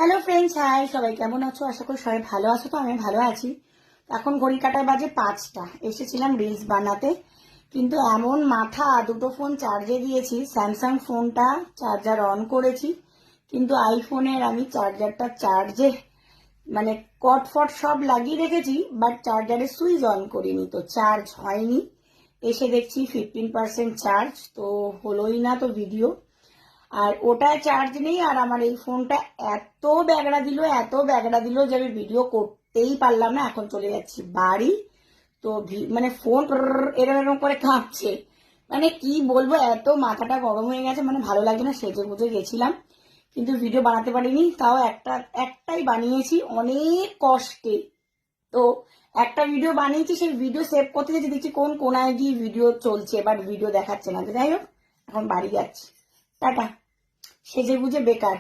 Hello friends, high সবাই, কেমন আছো? আশা করি সবাই ভালো আছো। তো আমি ভালো আছি। এখন ঘড়ি কাটায় বাজে 5টা। এসেছিলাম রিলস বানাতে, কিন্তু এমন মাথা, দুটো ফোন চার্জে দিয়েছি। স্যামসাং ফোনটা চার্জার অন করেছি, কিন্তু আইফোনের আমি চার্জারটা চার্জে মানে কট ফট সব লাগিয়ে রেখেছি, বাট চার্জারের সুইচ অন করিনি, তো চার্জ হয়নি। এসে দেখছি 15% চার্জ, তো হলোই না তো ভিডিও। আর ওটায় চার্জ নেই, আর আমার এই ফোনটা এত ব্যাগড়া দিল যে আমি ভিডিও করতেই পারলাম না। এখন চলে যাচ্ছি বাড়ি, তো মানে ফোন এরম এরম করে কাঁপছে। মানে কি বলবো, এত মাথাটা গরম হয়ে গেছে, মানে ভালো লাগে না। সেজে গুজে গেছিলাম, কিন্তু ভিডিও বানাতে পারিনি। তাও একটাই বানিয়েছি অনেক কষ্টে। তো একটা ভিডিও বানিয়েছি, সেই ভিডিও সেভ করতে গেছি, দেখছি কোন কোনায় গিয়ে ভিডিও চলছে, বাট ভিডিও দেখাচ্ছে না। তো যাই হোক, এখন বাড়ি যাচ্ছি। টাটা। সেজে গুজে বেকার।